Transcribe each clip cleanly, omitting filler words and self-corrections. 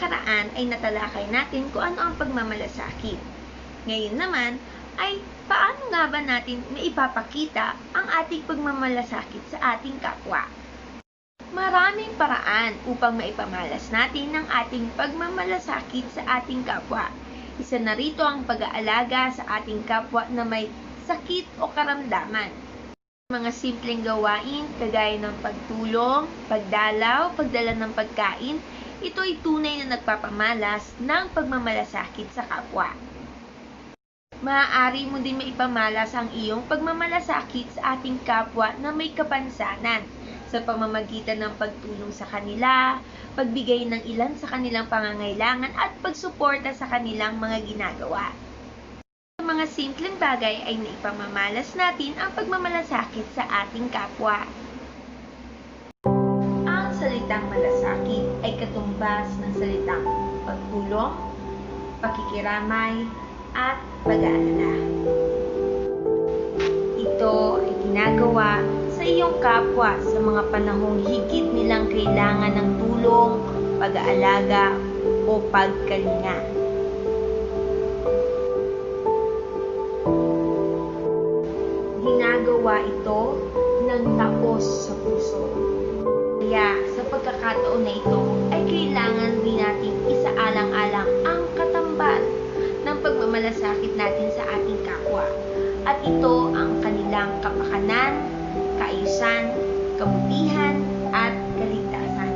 nakaraan ay natalakay natin kung ano ang pagmamalasakit. Ngayon naman ay paano nga ba natin maipapakita ang ating pagmamalasakit sa ating kapwa? Maraming paraan upang maipamalas natin ang ating pagmamalasakit sa ating kapwa. Isa na rito ang pag-aalaga sa ating kapwa na may sakit o karamdaman. Mga simpleng gawain kagaya ng pagtulong, pagdalaw, pagdala ng pagkain, ito ay tunay na nagpapamalas ng pagmamalasakit sa kapwa. Maaari mo din maipamalas ang iyong pagmamalasakit sa ating kapwa na may kapansanan sa pamamagitan ng pagtulong sa kanila, pagbigay ng ilan sa kanilang pangangailangan at pagsuporta sa kanilang mga ginagawa. Sa mga simpleng bagay ay naipamamalas natin ang pagmamalasakit sa ating kapwa. Ang salitang malasakit ay katumbas ng salitang pagtulong, pakikiramay, at pag-aalala. Ito ay ginagawa sa iyong kapwa sa mga panahong higit nilang kailangan ng tulong, pag-aalaga, o pagkalinga. Ginagawa ito ng taos sa puso. Kaya sa pagkakataon na ito ay kailangan din nating isaalang-alang ang katambal ng pagmamalasakit natin sa ating kapwa. At ito ang kanilang kapakanan, kaayusan, kabutihan, at kaligtasan.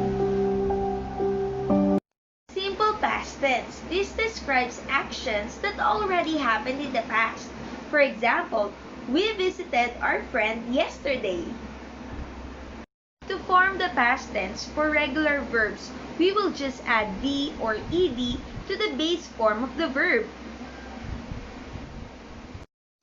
Simple past tense. This describes actions that already happened in the past. For example, we visited our friend yesterday. To form the past tense for regular verbs, we will just add "the" or "ed" to the base form of the verb.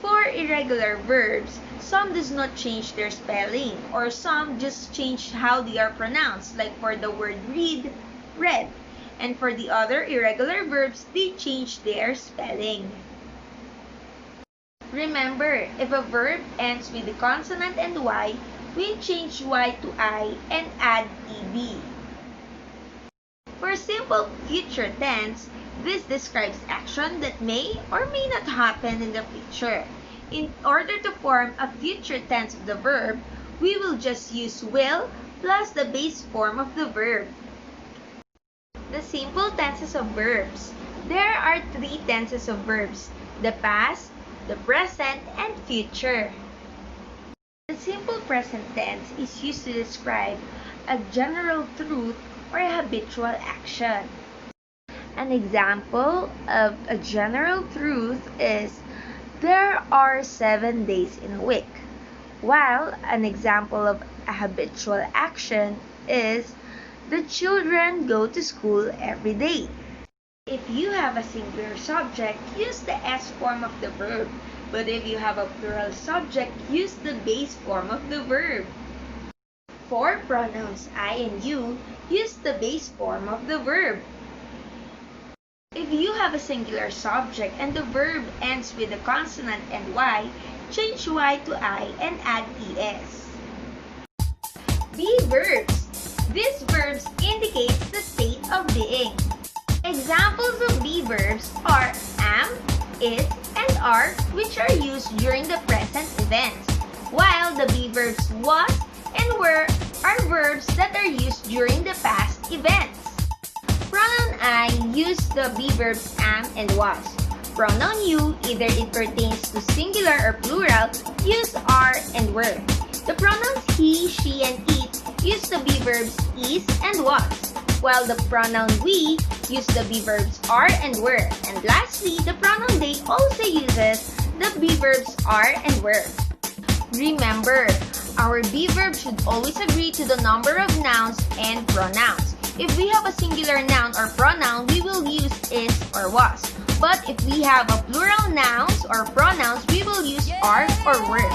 For irregular verbs, some does not change their spelling, or some just change how they are pronounced, like for the word read, read. And for the other irregular verbs, they change their spelling. Remember, if a verb ends with the consonant and Y, we change Y to I and add ed. For simple future tense, this describes action that may or may not happen in the future. In order to form a future tense of the verb, we will just use will plus the base form of the verb. The simple tenses of verbs. There are three tenses of verbs: the past, the present, and future. The simple present tense is used to describe a general truth or a habitual action. An example of a general truth is, there are 7 days in a week, while an example of a habitual action is, the children go to school every day. If you have a singular subject, use the S form of the verb. But if you have a plural subject, use the base form of the verb. For pronouns I and you, use the base form of the verb. If you have a singular subject and the verb ends with a consonant and Y, change Y to I and add ES. Be verbs. These verbs indicate the state of being. Examples of be verbs are am, is, and are, which are used during the present events, while the be verbs was and were are verbs that are used during the past events. Pronoun I use the be verbs am and was. Pronoun you, either it pertains to singular or plural, use are and were. The pronouns he, she, and it use the be verbs is and was, while the pronoun we use the be verbs are and were. And lastly, the pronoun they also uses the be verbs are and were. Remember, our be verb should always agree to the number of nouns and pronouns. If we have a singular noun or pronoun, we will use is or was. But if we have a plural nouns or pronouns, we will use are or were.